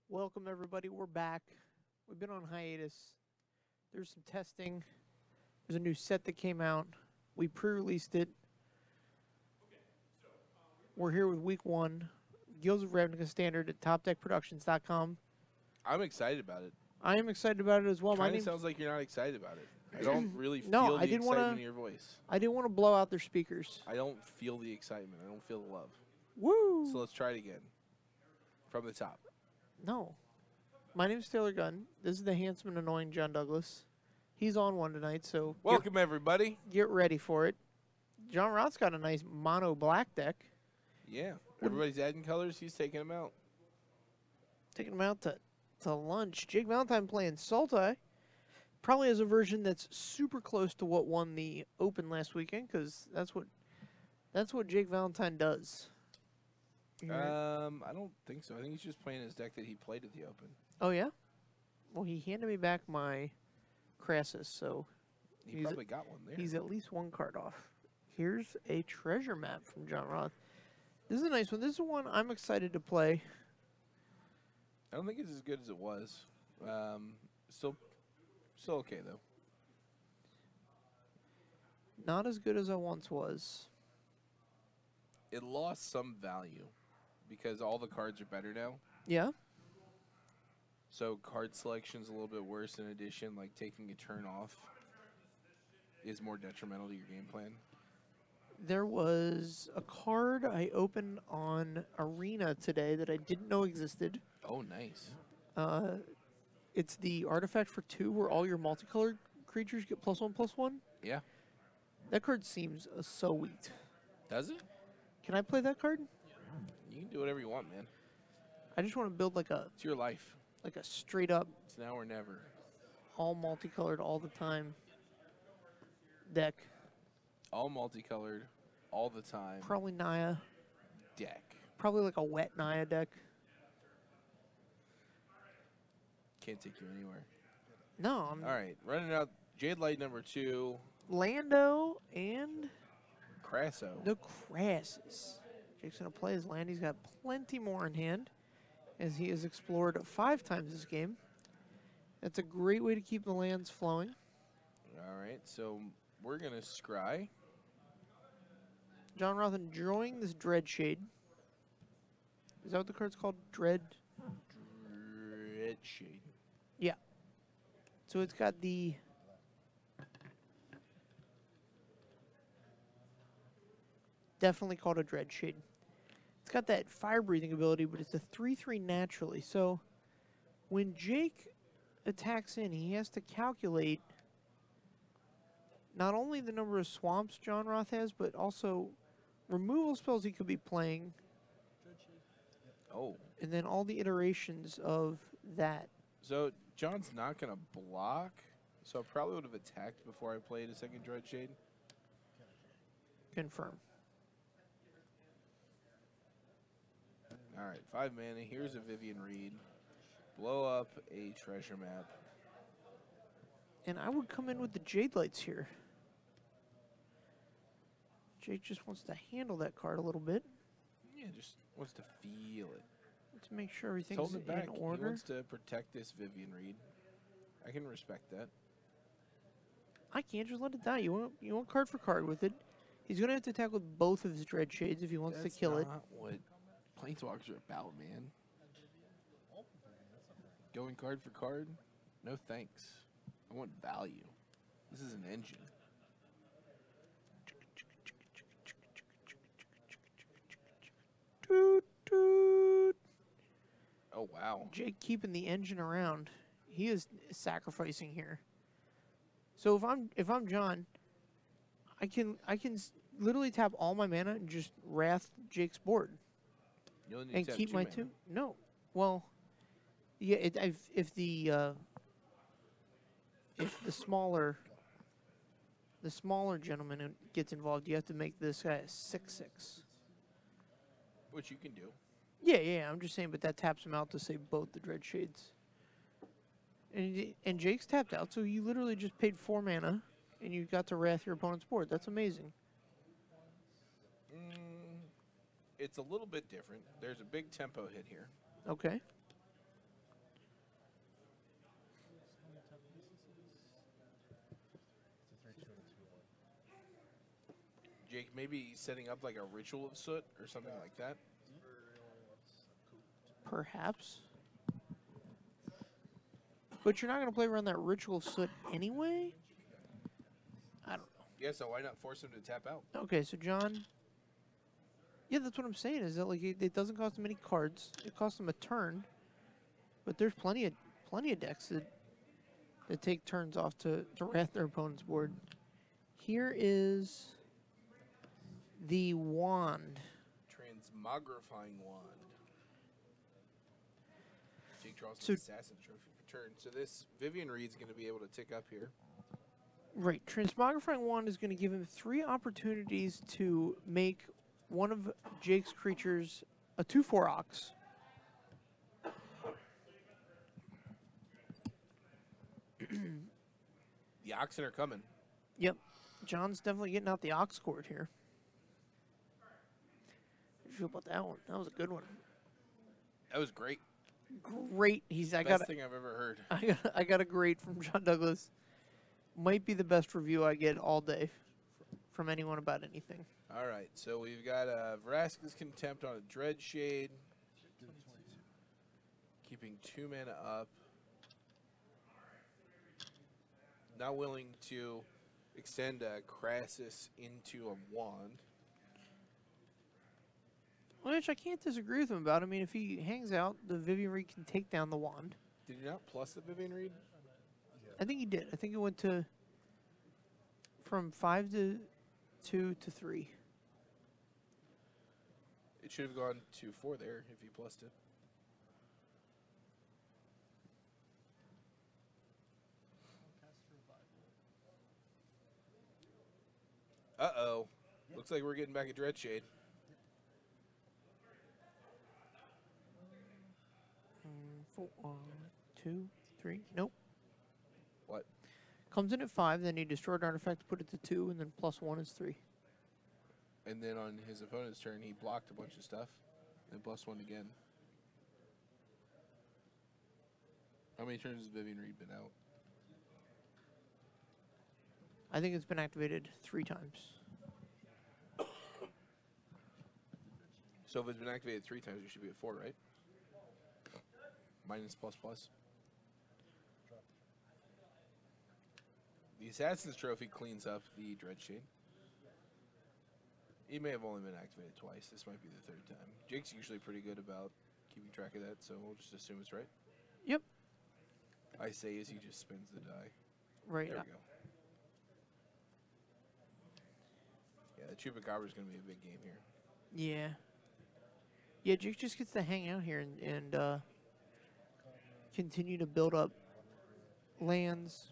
Welcome, everybody. We're back. We've been on hiatus. There's some testing. There's a new set that came out. We pre-released it. We're here with week 1. Guilds of Ravnica Standard at TopDeckProductions.com. I'm excited about it. I am excited about it as well. Kind of sounds like you're not excited about it. I don't really feel the excitement in your voice. I didn't want to blow out their speakers. I don't feel the excitement. I don't feel the love. Woo! So let's try it again. From the top. No. My name's Taylor Gunn. This is the handsome and annoying John Douglas. He's on one tonight, so welcome everybody. Get ready for it. John Roth's got a nice mono black deck. Yeah. Everybody's adding colors. He's taking them out. Taking them out to lunch. Jake Valentine playing Sultai. Probably has a version that's super close to what won the Open last weekend, because that's what Jake Valentine does. I don't think so. I think he's just playing his deck that he played at the Open. Oh, yeah? Well, he handed me back my Crassus, so he probably got one there. He's at least one card off. Here's a treasure map from John Roth. This is a nice one. This is one I'm excited to play. I don't think it's as good as it was. Still okay, though. Not as good as I once was. It lost some value because all the cards are better now. Yeah. So card selection's a little bit worse. In addition, like taking a turn off is more detrimental to your game plan. There was a card I opened on Arena today that I didn't know existed. Oh, nice. It's the artifact for 2 where all your multicolored creatures get +1/+1. Yeah. That card seems so weak. Does it? Can I play that card? You can do whatever you want, man. I just want to build like a... It's your life. Like a straight up... It's now or never. All multicolored all the time deck. All multicolored all the time. Probably Naya. Deck. Probably like a wet Naya deck. Can't take you anywhere. No. All right. Running out Jade Light number 2. Lando and... Crasso. The Crassus. Jake's going to play his land. He's got plenty more in hand, as he has explored 5 times this game. That's a great way to keep the lands flowing. All right, so we're going to scry. John Roth enjoying this Dread Shade. Is that what the card's called? Dread? Dread Shade. Yeah. So it's got the... Definitely called a Dread Shade. It's got that fire-breathing ability, but it's a 3/3 naturally. So when Jake attacks in, he has to calculate not only the number of swamps John Roth has, but also removal spells he could be playing. Oh. And then all the iterations of that. So John's not going to block, so I probably would have attacked before I played a second Dread Shade. Confirm. All right, 5 mana. Here's a Vivian Reed. Blow up a treasure map. And I would come in with the Jade Lights here. Jake just wants to handle that card a little bit. Yeah, just wants to feel it. To make sure everything's in order. He wants to protect this Vivian Reed. I can respect that. I can't just let it die. You want card for card with it. He's going to have to attack with both of his Dread Shades if he wants to kill it. That's not what Planeswalkers are about, man. Going card for card? No thanks. I want value. This is an engine. Toot, toot. Oh, wow. Jake keeping the engine around. He is sacrificing here. So if I'm John, I can literally tap all my mana and just Wrath Jake's board. You only need and to keep have my 2 2. mana. No. Well, yeah, if the smaller gentleman gets involved, you have to make this guy a 6/6. Which you can do. Yeah, I'm just saying, but that taps him out to save both the Dread Shades. And Jake's tapped out, so you literally just paid 4 mana, and you got to Wrath your opponent's board. That's amazing. It's a little bit different. There's a big tempo hit here. Okay. Jake, maybe setting up like a Ritual of Soot or something like that. Perhaps. But you're not going to play around that Ritual of Soot anyway? I don't know. Yeah, so why not force him to tap out? Okay, so John... Yeah, that's what I'm saying, is that like it doesn't cost him any cards. It costs him a turn. But there's plenty of decks that take turns off to wrath their opponent's board. Here is the wand. Transmogrifying Wand. Jake draws So- an Assassin Trophy per turn. So this Vivian Reed's going to be able to tick up here. Right. Transmogrifying Wand is going to give him 3 opportunities to make one of Jake's creatures a 2/4 Ox. The Oxen are coming. Yep. John's definitely getting out the Ox cord here. How do you feel about that one? That was a good one. That was great. Great. Best thing I've ever heard. I got a great from John Douglas. Might be the best review I get all day from anyone about anything. All right, so we've got Vraska's Contempt on a Dreadshade. Keeping 2 mana up. Not willing to extend Crassus into a wand. Which I can't disagree with him about. I mean, if he hangs out, the Vivian Reed can take down the wand. Did you not plus the Vivian Reed? I think he did. I think it went to from 5 to 2 to 3. It should have gone to 4 there if you plussed it. Uh-oh. Looks like we're getting back a Dreadshade. 4, 2, 3. Nope. What? Comes in at 5, then you destroy an artifact, put it to 2, and then +1 is 3. And then on his opponent's turn, he blocked a bunch of stuff. And +1 again. How many turns has Vivian Reed been out? I think it's been activated 3 times. So if it's been activated 3 times, you should be at 4, right? Minus ++. The Assassin's Trophy cleans up the Dreadshade. He may have only been activated twice. This might be the 3rd time. Jake's usually pretty good about keeping track of that, so we'll just assume it's right. Yep. I say as he just spins the die. Right. There we go. Yeah, the Chupacabra is going to be a big game here. Yeah. Yeah, Jake just gets to hang out here and continue to build up lands,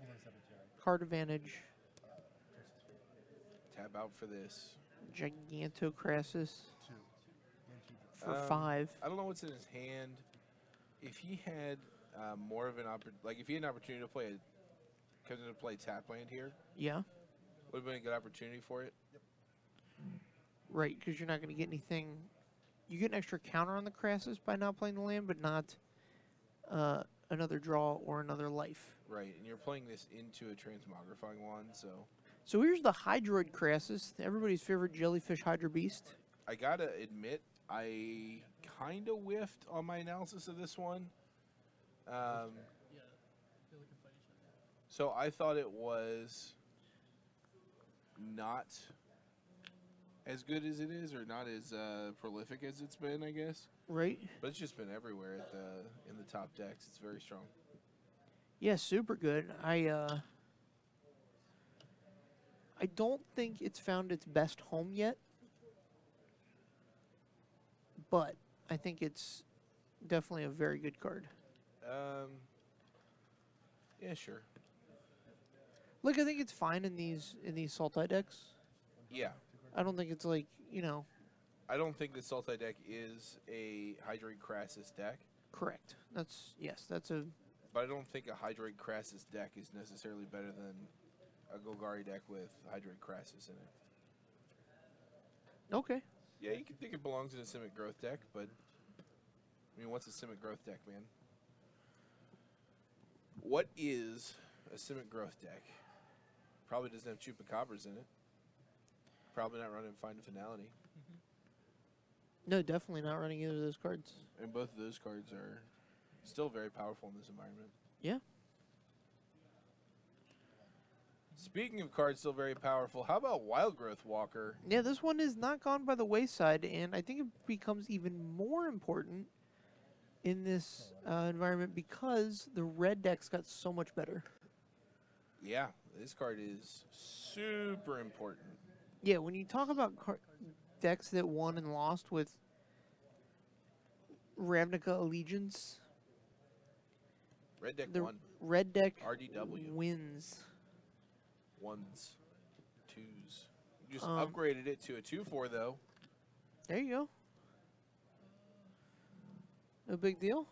card advantage. Tab out for this. Gigantocrassus for 5. I don't know what's in his hand. If he had more of an if he had an opportunity to play tap land here, Yeah. would have been a good opportunity for it. Right, because you're not going to get anything. You get an extra counter on the Crassus by not playing the land, but not another draw or another life. Right, and you're playing this into a Transmogrifying Wand, so... So here's the Hydroid Crassus, everybody's favorite jellyfish Hydra Beast. I gotta admit, I kind of whiffed on my analysis of this one. So I thought it was not as good as it is, or not as prolific as it's been, I guess. Right? But it's just been everywhere in the top decks. It's very strong. Yeah, super good. I don't think it's found its best home yet, but I think it's definitely a very good card. Yeah, sure. Look, I think it's fine in these Sultai decks. Yeah. I don't think it's like, you know. I don't think the Sultai deck is a Hydroid Crassus deck. Correct. That's a... But I don't think a Hydroid Crassus deck is necessarily better than a Golgari deck with Hydroid Crassus in it. Okay. Yeah, you can think it belongs in a Simic Growth deck, but... I mean, what's a Simic Growth deck, man? What is a Simic Growth deck? Probably doesn't have Chupacabras in it. Probably not running Find Finality. No, definitely not running either of those cards. And both of those cards are still very powerful in this environment. Yeah. Speaking of cards still very powerful, how about Wild Growth Walker? Yeah, this one is not gone by the wayside, and I think it becomes even more important in this environment because the red decks got so much better. Yeah, this card is super important. Yeah, when you talk about decks that won and lost with Ravnica Allegiance, Red deck the won. red deck RDW. wins. Ones. Twos. You just upgraded it to a 2/4 though. There you go. No big deal.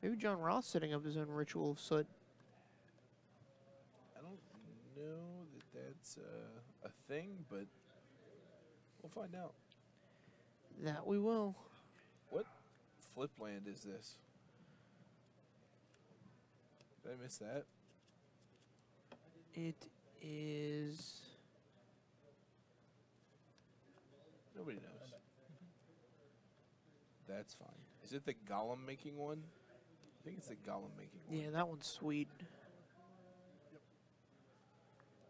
Maybe John Roth setting up his own ritual of soot. I don't know that that's a thing, but we'll find out. That we will. What flip land is this? Did I miss that? It is... Nobody knows. That's fine. Is it the Golem making one? I think it's the Golem making one. Yeah, that one's sweet.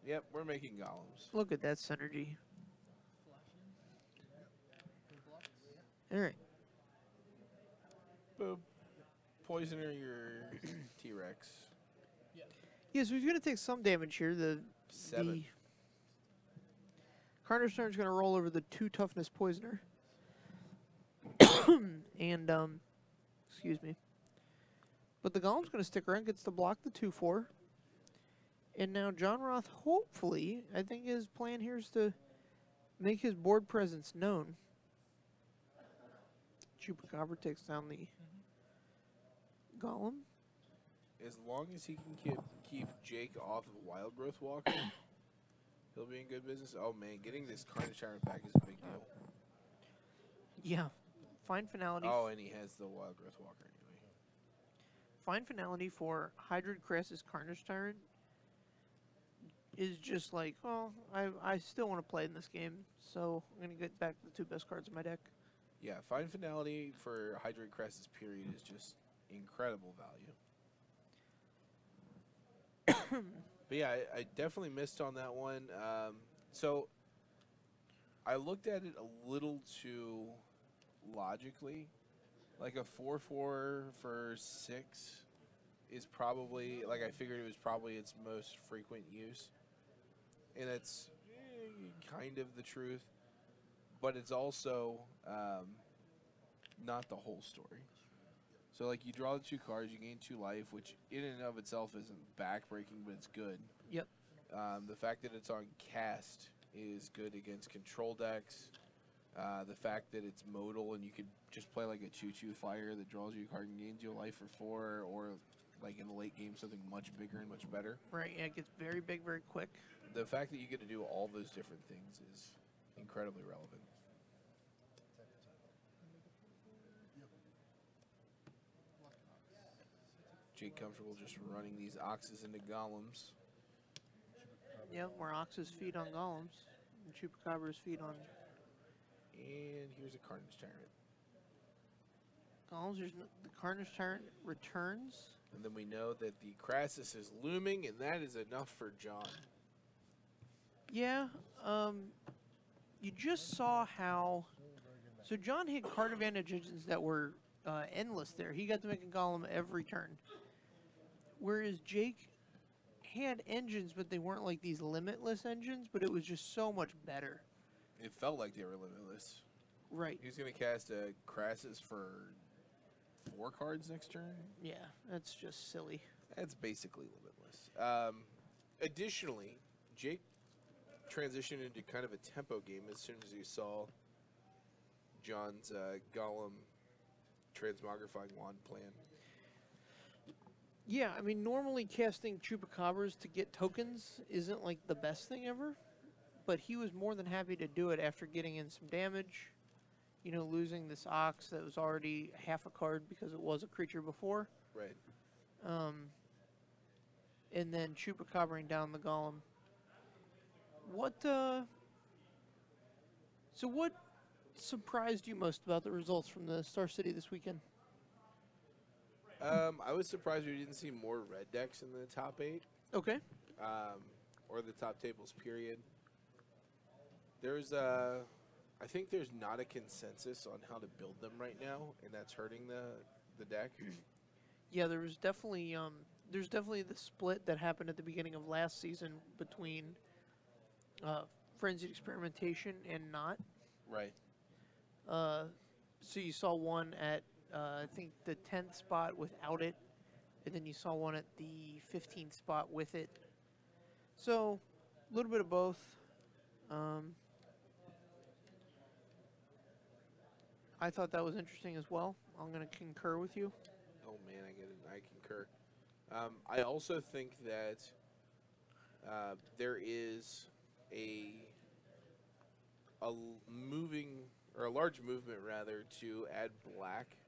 Yep, we're making Golems. Look at that synergy. Alright. Boop. Poisoner your T-Rex. Yeah, so he's going to take some damage here. The 7. Carnage Turn is going to roll over the 2 toughness poisoner. And, excuse me. But the Golem's going to stick around, gets to block the 2/4. And now John Roth, hopefully, I think his plan here is to make his board presence known. Chupacabra takes down the Golem. As long as he can keep Jake off of Wild Growth Walker, he'll be in good business. Oh man, getting this Carnage Tyrant back is a big deal. Yeah. Fine finality. Oh, and he has the Wild Growth Walker anyway. Fine finality for Hydrid Crassus Carnage Tyrant is just like, well, I still want to play in this game, so I'm going to get back the 2 best cards in my deck. Yeah, Fine Finality for Hydrid Crassus period is just incredible value. But yeah, I definitely missed on that one. So I looked at it a little too logically. Like a 4/4 for 6 is probably, like I figured it was probably its most frequent use. And that's kind of the truth. But it's also not the whole story. So, like, you draw the 2 cards, you gain 2 life, which in and of itself isn't backbreaking, but it's good. Yep. The fact that it's on cast is good against control decks. The fact that it's modal and you could just play like a 2/2 flyer that draws you a card and gains you a life for 4, or like in the late game something much bigger and much better. Right, yeah, it gets very big very quick. The fact that you get to do all those different things is incredibly relevant. Jake comfortable just running these Oxes into Golems. Yep, where Ox's feed on Golems and Chupacabra's feed on And here's a Carnage Tyrant. Golems. The Carnage Tyrant returns. And then we know that the Crassus is looming, and that is enough for John. Yeah, you just saw how... So John had card advantage engines that were endless there. He got to make a Golem every turn. Whereas Jake had engines, but they weren't like these limitless engines, but it was just so much better. It felt like they were limitless. Right. He's going to cast a Crassus for 4 cards next turn. Yeah, that's just silly. That's basically limitless. Additionally, Jake transitioned into kind of a tempo game as soon as he saw John's Golem transmogrifying wand plan. Yeah, I mean, normally casting Chupacabras to get tokens isn't like the best thing ever, but he was more than happy to do it after getting in some damage. You know, losing this Ox that was already half a card because it was a creature before. Right. And then Chupacabraing down the Golem. What So what surprised you most about the results from the Star City this weekend? I was surprised we didn't see more red decks in the top 8, Okay. or the top tables, period. I think there's not a consensus on how to build them right now, and that's hurting the deck. Yeah, there's definitely the split that happened at the beginning of last season between frenzied experimentation and not. Right. So you saw one at I think the 10th spot without it, and then you saw one at the 15th spot with it. So a little bit of both. I thought that was interesting as well. I'm going to concur with you. Oh man, I get it. I concur. I also think that there is a large movement rather to add black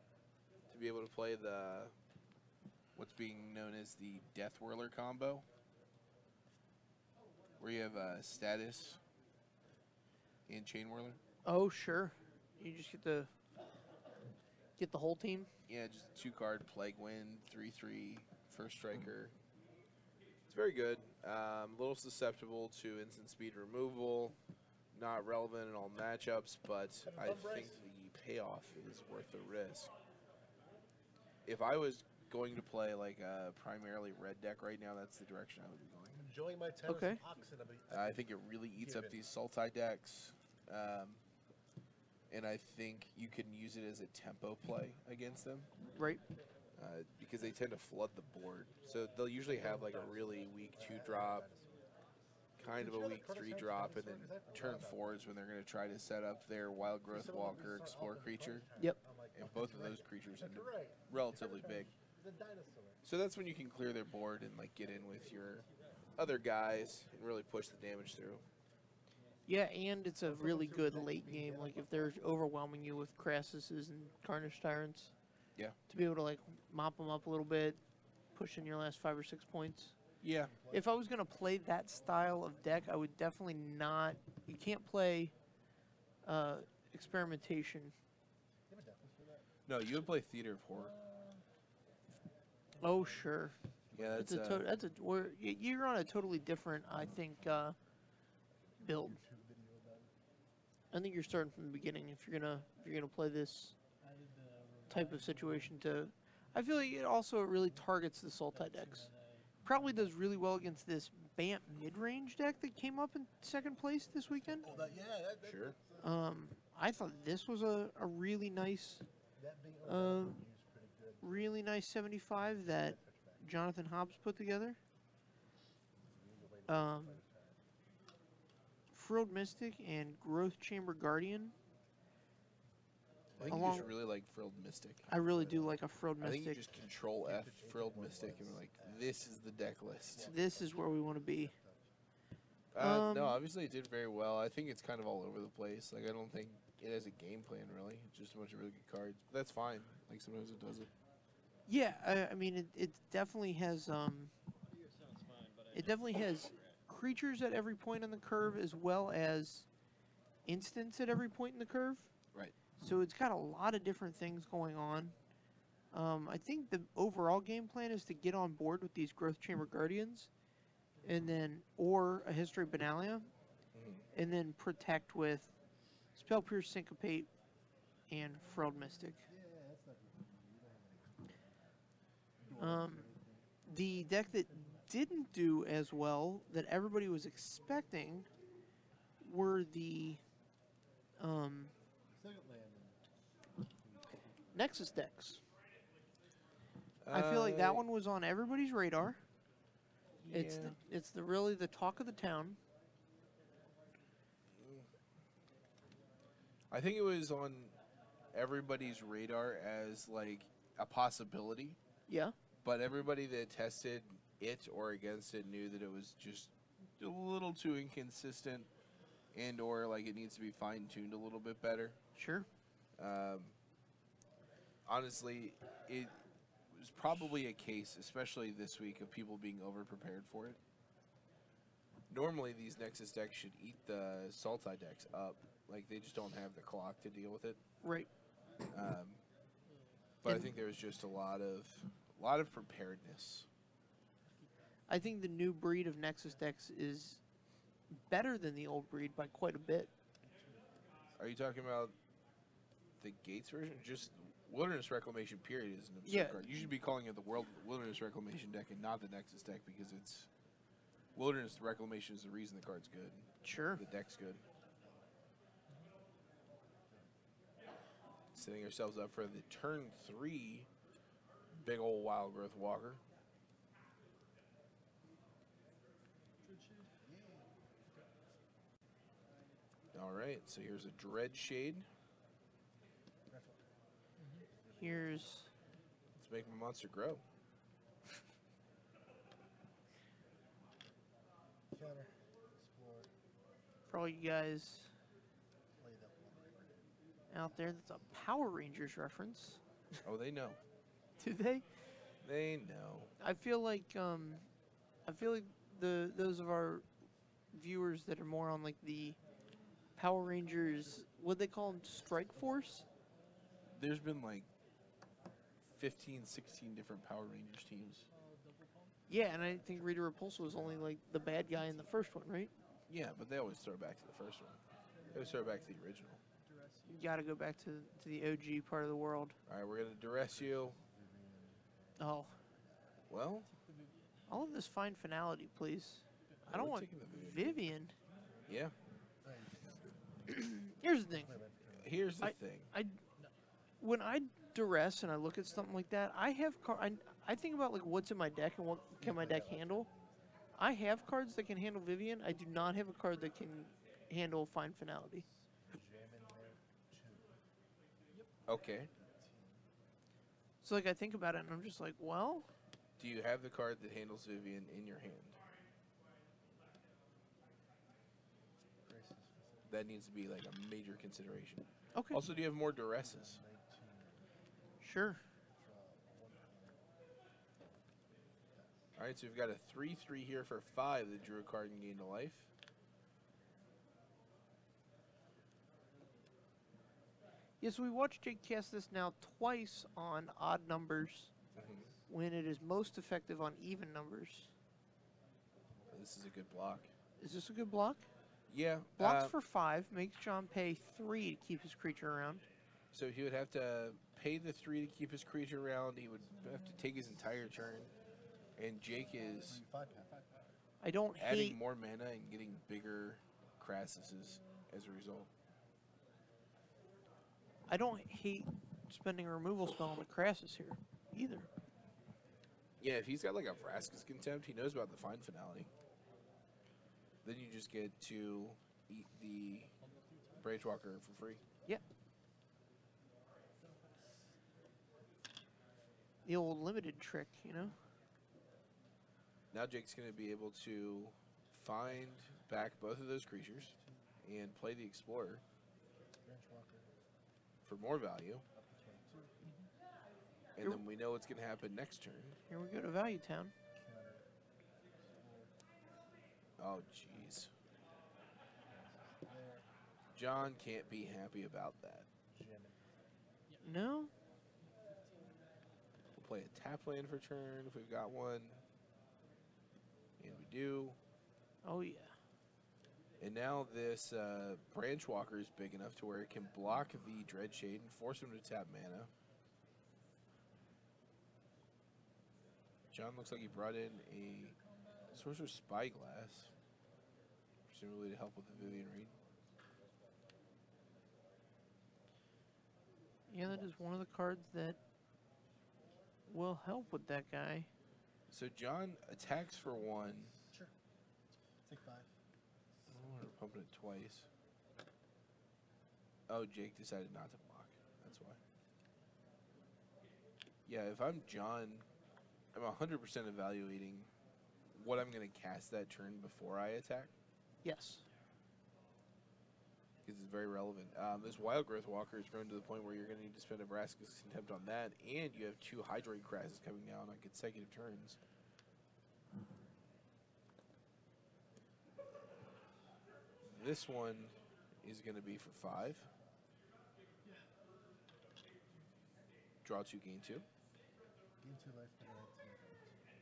to be able to play what's being known as the Death Whirler combo, where you have status and Chain Whirler. Oh sure, you just get the whole team. Yeah, just 2-card Plague Wind, 3/3 first striker. It's very good. A little susceptible to instant speed removal. Not relevant in all matchups, but I think the payoff is worth the risk. If I was going to play like a primarily red deck right now, that's the direction I would be going. I'm enjoying my tennis Okay. oxen. I think it really eats up these Sultai decks. And I think you can use it as a tempo play against them. Right. Because they tend to flood the board. So they'll usually have like a really weak 2-drop, kind of a weak 3-drop, and then turn 4s when they're going to try to set up their Wild Growth Walker Explore creature. Yep. And both of those creatures end up relatively big. So that's when you can clear their board and like get in with your other guys and really push the damage through. Yeah, and it's a really good late game. Like if they're overwhelming you with Crassuses and Carnage Tyrants. Yeah. To be able to like mop them up a little bit, push in your last 5 or 6 points. Yeah. If I was going to play that style of deck, I would definitely not. You can't play experimentation. No, you would play Theater of Horror. Oh sure. Yeah, You're on a totally different, I think, build. I think you're starting from the beginning if you're gonna play this type of situation. I feel like it also really targets the Sultai decks. Probably does really well against this Bant mid-range deck that came up in 2nd place this weekend. Sure. I thought this was a really nice 75 that Jonathan Hobbs put together. Frilled Mystic and Growth Chamber Guardian. I think you just really like Frilled Mystic. I really do like a Frilled I Mystic. think you just Control F Frilled Mystic and be like, this is the deck list. This is where we want to be. No, obviously it did very well. I think it's kind of all over the place. Like I don't think it has a game plan really. It's just a bunch of really good cards. But that's fine. Like sometimes it doesn't. Yeah, I mean it definitely has creatures at every point on the curve as well as instants at every point in the curve. Right. So it's got a lot of different things going on. I think the overall game plan is to get on board with these Growth Chamber Guardians, and then or a History Benalia, and then protect with Spell Pierce, Syncopate, and Frilled Mystic. The deck that didn't do as well that everybody was expecting were the Nexus decks. I feel like that one was on everybody's radar. Yeah. It's really the talk of the town. I think it was on everybody's radar as like a possibility. Yeah. But everybody that tested it or against it knew that it was just a little too inconsistent and or like it needs to be fine-tuned a little bit better. Sure. Honestly, it was probably a case, especially this week, of people being over-prepared for it. Normally, these Nexus decks should eat the Sultai decks up Like, they just don't have the clock to deal with it. Right. But I think there was just a lot of preparedness. I think the new breed of Nexus decks is better than the old breed by quite a bit. Are you talking about the Gates version? Just Wilderness Reclamation period is an absurd card. You should be calling it the Wilderness Reclamation deck and not the Nexus deck, because it's Wilderness Reclamation is the reason the card's good. Sure. The deck's good. Setting ourselves up for the turn 3 big old Wild Growth Walker. All right, so here's a Dread Shade. Here's... Let's make my monster grow. For all you guys out there, that's a Power Rangers reference. Oh, they know. Do they? They know. I feel like those of our viewers that are more on like the Power Rangers, what they call them, Strike Force? There's been like 15, 16 different Power Rangers teams. Yeah, and I think Rita Repulsa was only like the bad guy in the first one, right? Yeah, but they always throw back to the first one. They always throw back to the original. You gotta go back to the OG part of the world. All right, we're going to duress you. Oh. Well, All of this fine finality, please. I don't we're want taking the Vivian. Yeah. Here's the thing. Here's the thing. When I duress and I look at something like that, I think about like what's in my deck and what can my deck handle. I have cards that can handle Vivian. I do not have a card that can handle fine finality. Okay. So like I think about it and I'm just like, well, Do you have the card that handles Vivian in your hand? That needs to be like a major consideration. okay, Also, do you have more duresses? sure. All right, so we've got a 3/3 here for 5 that drew a card and gained a life. Yes, we watched Jake cast this now twice on odd numbers when it is most effective on even numbers. This is a good block. Is this a good block? Yeah. Blocks for 5, makes John pay 3 to keep his creature around. So he would have to pay the 3 to keep his creature around. He would have to take his entire turn. And Jake is I don't adding hate... more mana and getting bigger Crassuses as a result. I don't hate spending a removal spell on the Crassus here, either. Yeah, if he's got like a Vraska's Contempt, he knows about the fine finality. Then you just get to eat the Branchwalker for free. Yeah. The old limited trick, you know? Now Jake's going to be able to find back both of those creatures and play the Explorer for more value. And then we know what's going to happen next turn. Here we go to Value Town. Oh, jeez. John can't be happy about that. No? We'll play a tap land for turn if we've got one. And we do. Oh, yeah. And now this Branchwalker is big enough to where it can block the Dreadshade and force him to tap mana. John looks like he brought in a Sorcerer's Spyglass, presumably to help with the Vivian read. Yeah, that is one of the cards that will help with that guy. So John attacks for 1. Sure. Take 5. Oh, we're pumping it twice. Oh, Jake decided not to block. That's why. Yeah, if I'm John, I'm 100% evaluating what I'm going to cast that turn before I attack, Yes. because it's very relevant. This Wild Growth Walker is grown to the point where you're going to need to spend a Vraska's Contempt on that, and you have 2 Hydroid Crasses coming down on consecutive turns. This one is going to be for 5. Draw 2, gain 2. Gain 2 life, but I have 2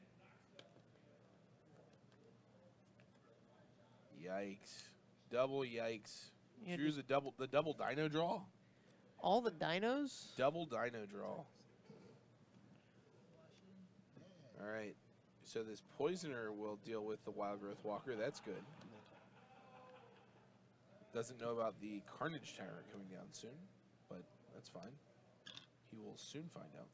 cards. Yikes. Double yikes. Yeah, Drew the double dino draw? all the dinos? Double dino draw. All right. So this Poisoner will deal with the Wild Growth Walker. That's good. Doesn't know about the Carnage Tyrant coming down soon, but that's fine. He will soon find out.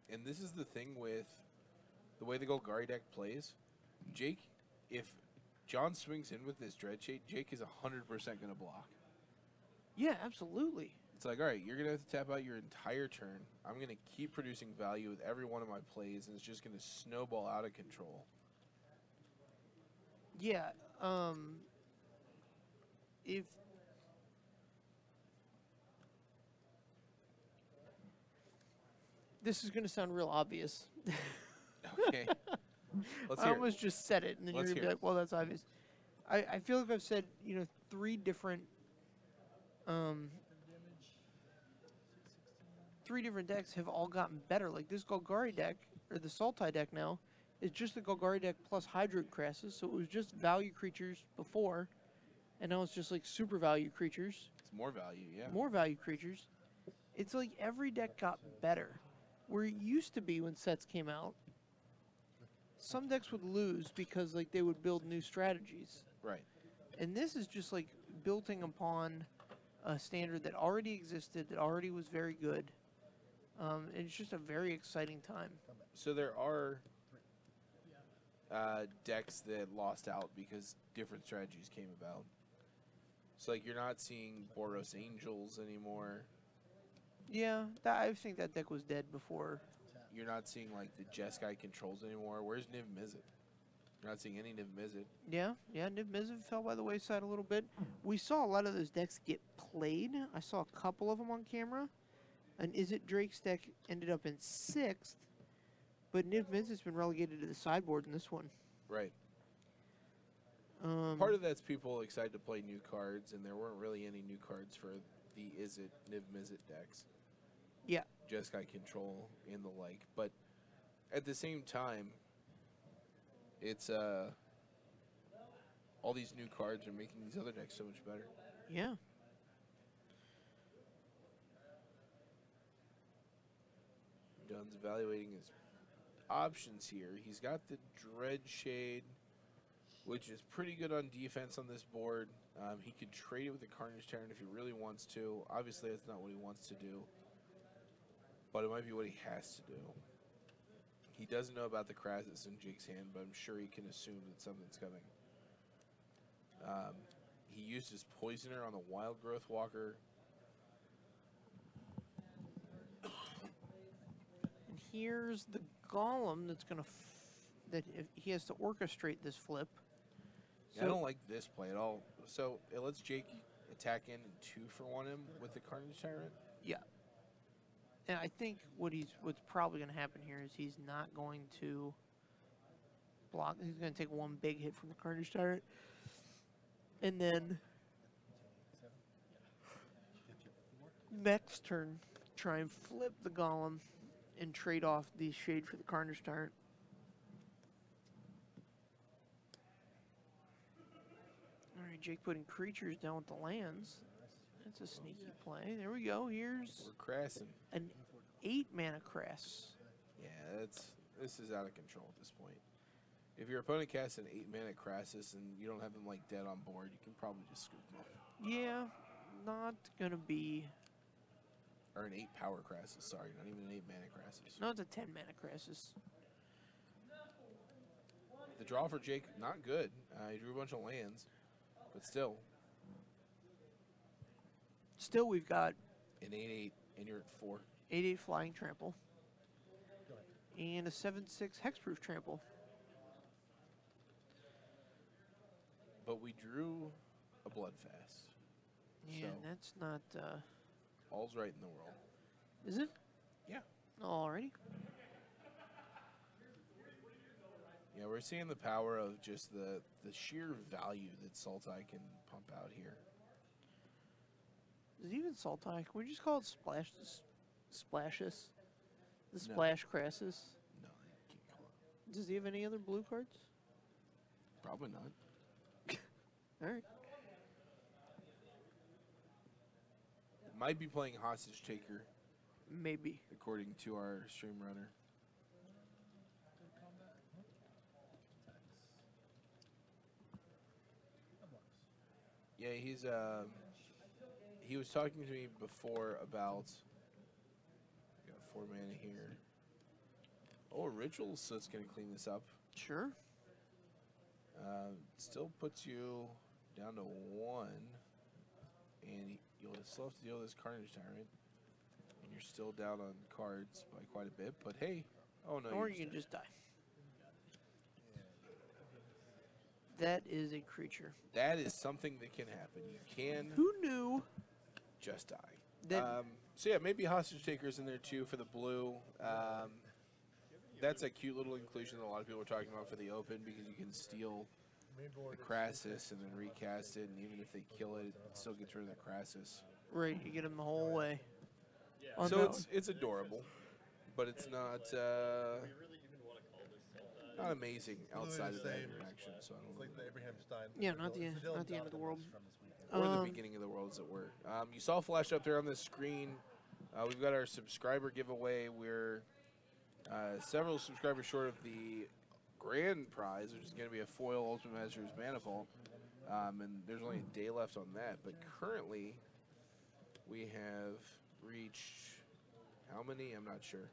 And this is the thing with the way the Golgari deck plays. Jake, if John swings in with this Dreadshade, Jake is 100% going to block. Yeah, absolutely. It's like, all right, you're going to have to tap out your entire turn. I'm going to keep producing value with every one of my plays, and it's just going to snowball out of control. Yeah, if this is going to sound real obvious. Okay. Let's I hear it. almost just said it, and then Let's you're going to be hear like, well, that's obvious. I feel like I've said, 3 different decks have all gotten better. Like this Golgari deck, or the Sultai deck now, is just the Golgari deck plus Hydroid Crassus, so it was just value creatures before, and now it's just like super value creatures. It's more value, yeah. More value creatures. It's like every deck got better. Where it used to be when sets came out, some decks would lose because like they would build new strategies. Right. And this is just like building upon a standard that already existed, that already was very good. And it's just a very exciting time. So there are decks that lost out because different strategies came about. So like you're not seeing Boros Angels anymore. Yeah, I think that deck was dead before. You're not seeing like the Jeskai controls anymore. Where's Niv Mizzet? You're not seeing any Niv Mizzet. Yeah, Niv Mizzet fell by the wayside a little bit. We saw a lot of those decks get played. I saw a couple of them on camera. And Is It Drake's deck ended up in 6th, but Niv Mizzet's been relegated to the sideboard in this one. Right. Part of that's people excited to play new cards, and there weren't really any new cards for the Is It Niv Mizzet decks. Yeah. Jeskai control and the like. But at the same time, it's all these new cards are making these other decks so much better. Yeah. Dunn's evaluating his options here. He's got the Dreadshade, which is pretty good on defense on this board. He could trade it with the Carnage Tyrant if he really wants to. Obviously, that's not what he wants to do, but it might be what he has to do. He doesn't know about the Crassus in Jake's hand, but I'm sure he can assume that something's coming. He used his Poisoner on the Wild Growth Walker. And here's the Golem that's going to... he has to orchestrate this flip. Yeah, I don't like this play at all. So it lets Jake attack in and 2-for-1 him with the Carnage Tyrant. Yeah. And I think what's probably going to happen here is he's not going to block. He's going to take one big hit from the Carnage Tyrant. And then next turn, try and flip the Golem and trade off the Shade for the Carnage Tyrant. Alright, Jake putting creatures down with the lands. That's a sneaky play. There we go. Here's We're crassing. an 8-mana Cress. Yeah, this is out of control at this point. If your opponent casts an 8-mana Crassus and you don't have them like dead on board, you can probably just scoop them up. Yeah, not gonna be. Or an 8-power Crassus, sorry, not even an 8-mana Crassus. No, it's a 10-mana Crassus. The draw for Jake, not good. He drew a bunch of lands, but still. Still, we've got An 8-8, and you're at 4. 8/8 Flying Trample. And a 7/6 Hexproof Trample. But we drew a Bloodfast. Yeah, So that's not. all's right in the world. Is it? Yeah. Alrighty. Yeah, we're seeing the power of just the sheer value that Sultai can pump out here. Is it even Sultai? Can we just call it Splashes? Splashes? The No. Splash Crassus? No, you can't call it. Does he have any other blue cards? Probably not. Alright. Might be playing Hostage Taker, Maybe. according to our stream runner. Yeah, he was talking to me before about. Got 4 mana here. Oh, Rituals, so it's gonna clean this up. Sure. Still puts you down to 1, and you'll still have to deal with this Carnage Tyrant, and you're still down on cards by quite a bit. But hey, oh no, Or you're you can dead. just die. That is a creature. That is something that can happen. You can Who knew just die. that? So yeah, maybe Hostage Taker's in there too for the blue. That's a cute little inclusion that a lot of people are talking about for the open because you can steal the Crassus and then recast it, and even if they kill it, it still gets rid of the Crassus. Right, you get him the whole way. On So that it's adorable, but it's not not amazing outside of that interaction. So I It's don't like the know. Abraham Stein. Yeah, not the It's end- Dylan not the end of the Donovan world. from this weekend. Or the Um, beginning of the world, as it were. You saw flash up there on the screen. We've got our subscriber giveaway. We're several subscribers short of the grand prize, which is going to be a foil Ultimate Masters Mana Vault. And there's only a day left on that. But currently, we have reached how many? I'm not sure.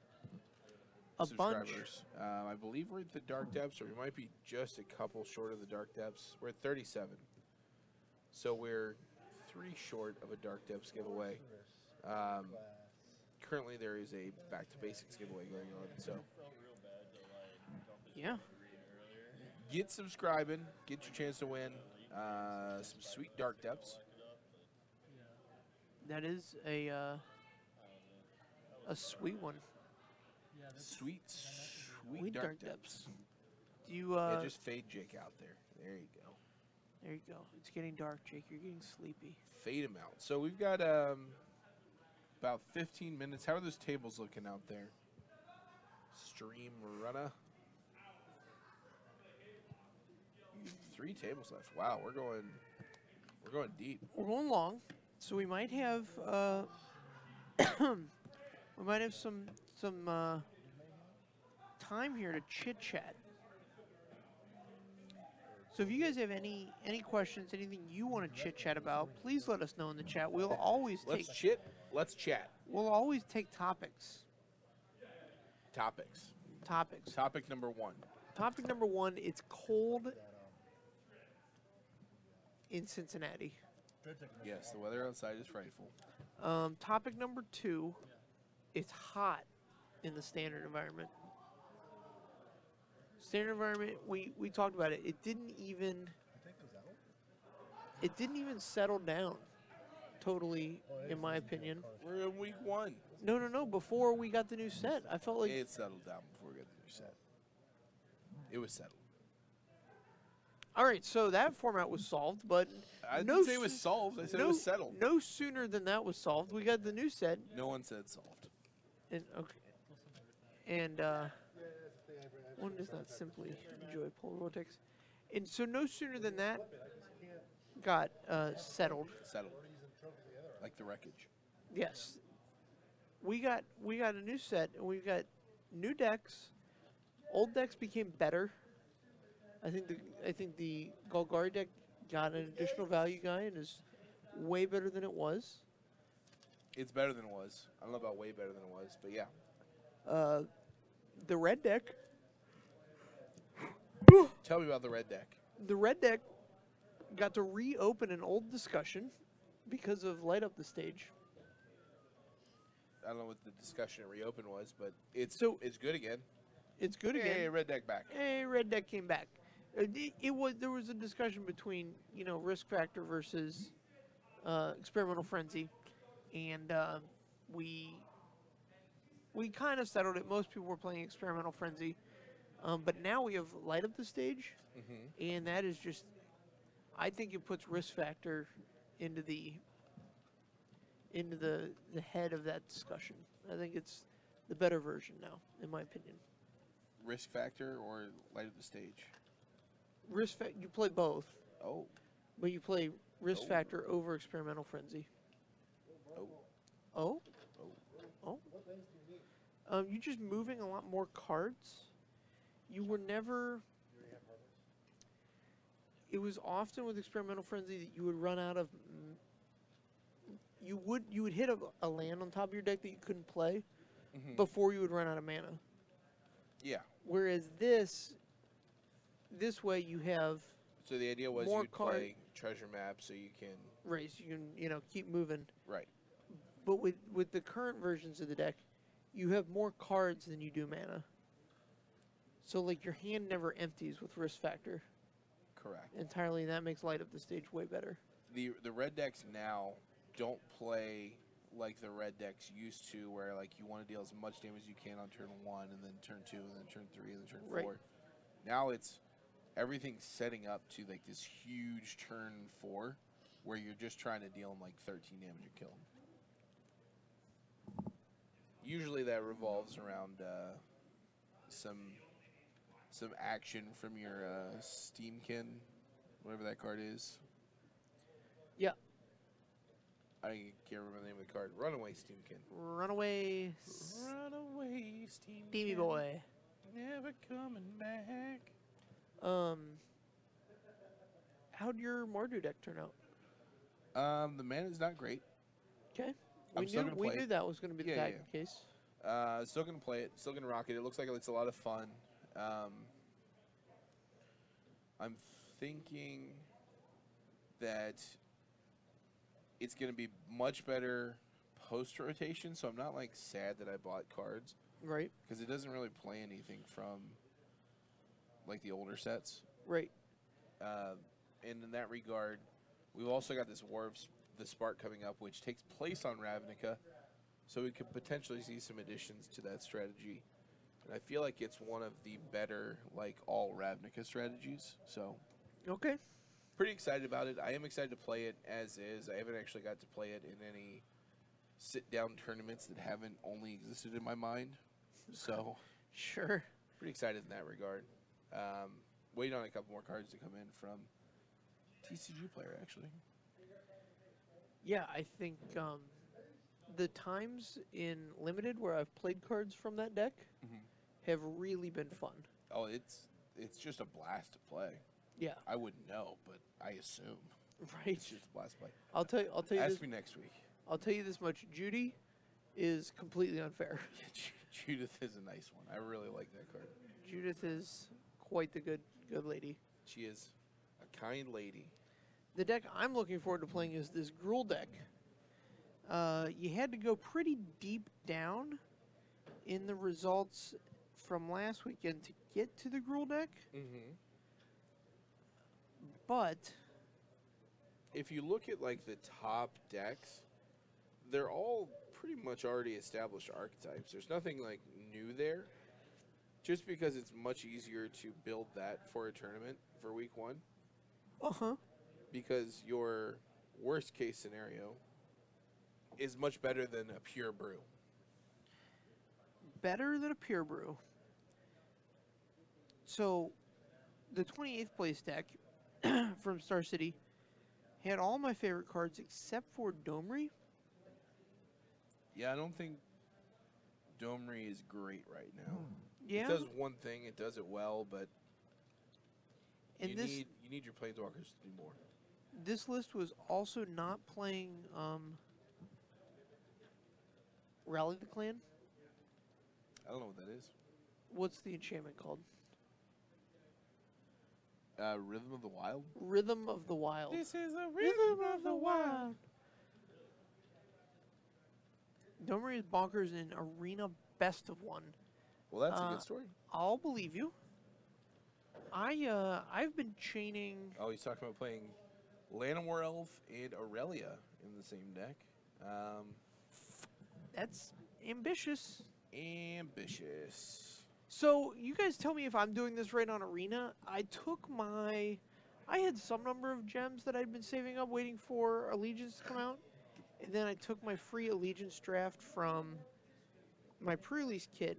A bunch. Subscribers. I believe we're at the Dark Depths, or we might be just a couple short of the Dark Depths. We're at 37. So we're 3 short of a Dark Depths giveaway. Currently, there is a Back to Basics giveaway going on. So Yeah. get subscribing, get your chance to win some sweet Dark Depths. That is a sweet one. Sweet Sweet Dark, Dark Depths. Do you Yeah, just fade Jake out there. There you go. there you go. It's getting dark, Jake. You're getting sleepy. Fade him out. So we've got about 15 minutes. How are those tables looking out there? Stream runner. 3 tables left. Wow, we're going deep. We're going long, so we might have we might have some time here to chit chat. So if you guys have any questions, anything you want to chit chat about, please let us know in the chat. We'll always take Let's chat. we'll always take topics. Topics. Topic number 1. Topic number 1, it's cold in Cincinnati. Yes, the weather outside is frightful. Topic number 2, it's hot in the standard environment. Standard environment, we talked about it. It didn't even settle down totally, in my opinion. We're in week 1. No. Before we got the new set, I felt like It settled down before we got the new set. It was settled. all right. So that format was solved, but I no didn't say it was soo- solved. I said no, it was settled. No sooner than that was solved, we got the new set. No one said solved. And one does not simply enjoy polar vortex. And so no sooner than that got settled. Settled. Like the wreckage. Yes, we got a new set, and we've got new decks. Old decks became better. I think the Golgari deck got an additional value guy and is way better than it was. It's better than it was. I don't know about way better than it was, but yeah. The red deck. Tell me about the red deck. The red deck got to reopen an old discussion because of Light Up the Stage. I don't know what the discussion at Reopen was, but it's So- it's good again. It's good again. Hey, red deck back. Hey, red deck came back. There was a discussion between risk factor versus experimental frenzy, and we kind of settled it. Most people were playing experimental frenzy. But now we have Light Up the Stage, Mm-hmm. and that is just, I think it puts risk factor into the head of that discussion. I think it's the better version now, in my opinion. Risk factor or light of the stage? Risk factor, you play both, Oh. but you play risk Oh. factor over experimental frenzy. Oh. Oh, Oh. you're just moving a lot more cards. You were never. It was often with experimental frenzy that you would run out of. You would hit a land on top of your deck that you couldn't play Mm-hmm. before you would run out of mana. Yeah. Whereas this way you have So the idea was more you'd card- play treasure map so you can. race. You can keep moving. Right. But with the current versions of the deck, you have more cards than you do mana. So like your hand never empties with risk factor Correct. entirely, and that makes Light Up the Stage way better. The red decks now don't play like the red decks used to, where like you want to deal as much damage as you can on turn 1, and then turn 2, and then turn 3, and then turn 4. Right. Now it's everything's setting up to like this huge turn 4, where you're just trying to deal them like 13 damage and kill them. Usually that revolves around some action from your Steamkin, whatever that card is. Yeah. I can't remember the name of the card. Runaway Steamkin. Runaway Runaway Steamkin. Steamy Boy. Never coming back. How'd your Mardu deck turn out? The mana's not great. Okay. I'm still gonna We play knew it. that was going to be the Yeah, case. Still gonna play it. Still gonna rock it. It looks like it's a lot of fun. I'm thinking that it's gonna be much better post rotation. So I'm not like sad that I bought cards Right. because it doesn't really play anything from like the older sets. Right. And in that regard, we've also got this War of the Spark coming up, which takes place on Ravnica, so we could potentially see some additions to that strategy. And I feel like it's one of the better, like, all Ravnica strategies. So, Okay. pretty excited about it. I am excited to play it as is. I haven't actually got to play it in any sit-down tournaments that haven't only existed in my mind. So, Sure. pretty excited in that regard. Waiting on a couple more cards to come in from TCG player, actually. Yeah, I think the times in Limited where I've played cards from that deck Mhm. have really been fun. Oh, it's just a blast to play. Yeah. I wouldn't know, but I assume Right. it's just a blast to play. I'll tell you Ask this. me next week. I'll tell you this much. Judy is completely unfair. Judith is a nice one. I really like that card. Judith is quite the good lady. She is a kind lady. The deck I'm looking forward to playing is this Gruul deck. You had to go pretty deep down in the results from last weekend to get to the Gruul deck, Mm-hmm. but If you look at like the top decks, they're all pretty much already established archetypes. There's nothing like new there. Just because it's much easier to build that for a tournament for week 1. Because your worst case scenario is much better than a pure brew. better than a pure brew. So, the 28th place deck from Star City had all my favorite cards except for Domri. Yeah, I don't think Domri is great right now. Yeah, It does one thing, it does it well, but and you this need your planeswalkers to do more. this list was also not playing Rally the Clan. I don't know what that is. What's the enchantment called? Rhythm of the Wild? Rhythm of the Wild. This is a rhythm of the wild. Domri is bonkers in Arena Best of One. Well, that's a good story. I'll believe you. I've been chaining. Oh, he's talking about playing Llanowar Elf and Aurelia in the same deck. That's ambitious. Ambitious. So you guys tell me if I'm doing this right on Arena. I had some number of gems that I'd been saving up waiting for Allegiance to come out. And then I took my free Allegiance draft from my pre-release kit.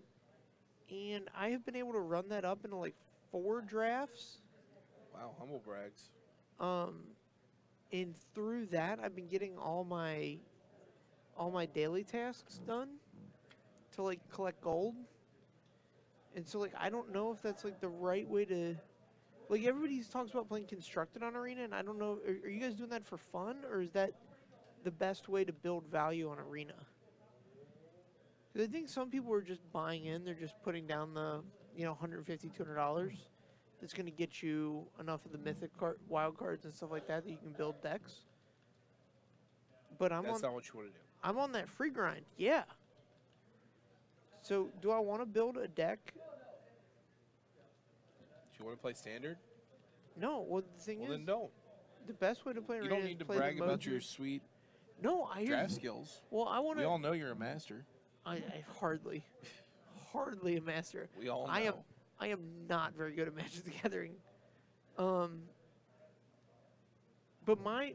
And I have been able to run that up into like 4 drafts. Wow, humble brags. And through that I've been getting all my daily tasks done to like collect gold. And so like I don't know if that's like the right way to like everybody talks about playing constructed on Arena, and I don't know, are you guys doing that for fun, or is that the best way to build value on Arena? Because I think some people are just buying in, they're just putting down the, $150, $200 that's going to get you enough of the mythic wild cards and stuff like that you can build decks. But That's not what you want to do. I'm on that free grind, yeah. So do I want to build a deck? Do you want to play standard? No. Well, the thing Well, is, then don't. the best way to play You Arena don't is need to play the brag about modes your sweet No, I hear draft skills. Well, I want We to. all know you're a master. I hardly a master. We all know. I am not very good at Magic the Gathering. But my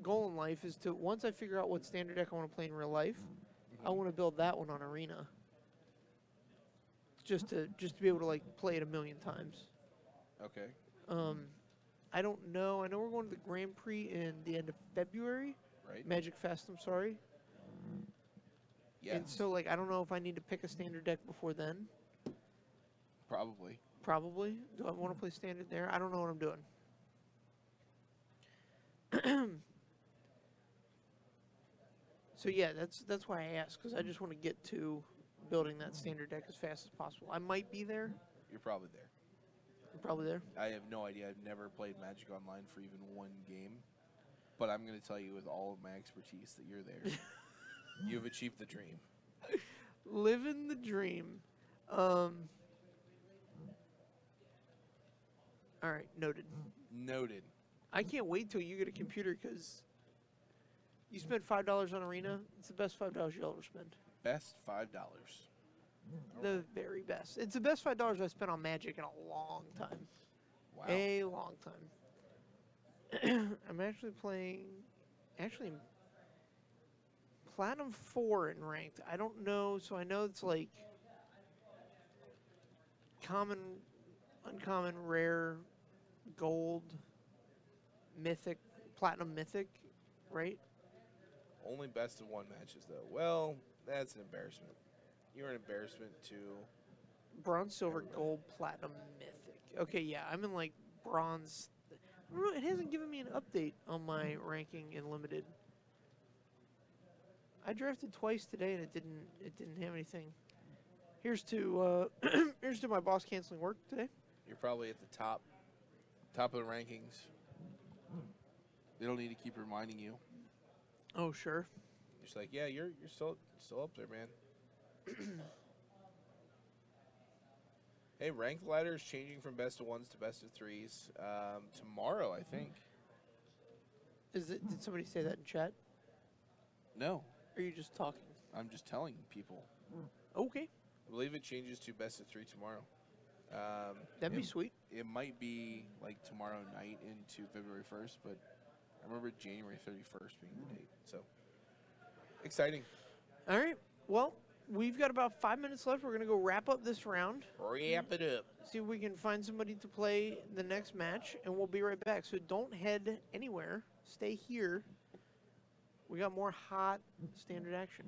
goal in life is to, once I figure out what standard deck I want to play in real life, I want to build that one on Arena. Just to be able to like play it a million times. Okay. I don't know. I know we're going to the Grand Prix in the end of February. Right. Magic Fest, I'm sorry. Yes. And so like I don't know if I need to pick a standard deck before then. Probably. Probably. Do I want to play standard there? I don't know what I'm doing. So yeah, that's why I asked, because I just want to get to building that standard deck as fast as possible. I might be there. You're probably there. I'm probably there. I have no idea. I've never played Magic Online for even one game. But I'm going to tell you with all of my expertise that you're there. You've achieved the dream. Living the dream. All right, noted. Noted. I can't wait till you get a computer, because you spend $5 on Arena. It's the best $5 you'll ever spend. Best $5. The very best. It's the best $5 I've spent on Magic in a long time. Wow. A long time. I'm actually playing, Platinum 4 in Ranked. I don't know, so I know it's like common, uncommon, rare, gold, mythic, Platinum Mythic, right? Only best of 1 matches, though. Well, that's an embarrassment. You're an embarrassment to... Bronze, silver, gold, platinum, mythic. Okay, yeah, I'm in like bronze. I don't know, it hasn't given me an update on my ranking in limited. I drafted twice today and it didn't have anything. Here's to here's to my boss canceling work today. You're probably at the top of the rankings. They don't need to keep reminding you. Oh sure. Just like, yeah, you're still up there, man. Hey, ranked ladder is changing from best of 1s to best of 3s tomorrow, I think. Did somebody say that in chat? No, Or are you just talking? I'm just telling people. Okay. I believe it changes to best of 3 tomorrow. That'd be sweet. It might be like tomorrow night into February 1st, but I remember January 31st being the date. So, exciting. All right. Well, we've got about 5 minutes left. We're going to go wrap up this round. Wrap it up. See if we can find somebody to play the next match, and we'll be right back. So don't head anywhere. Stay here. We got more hot standard action.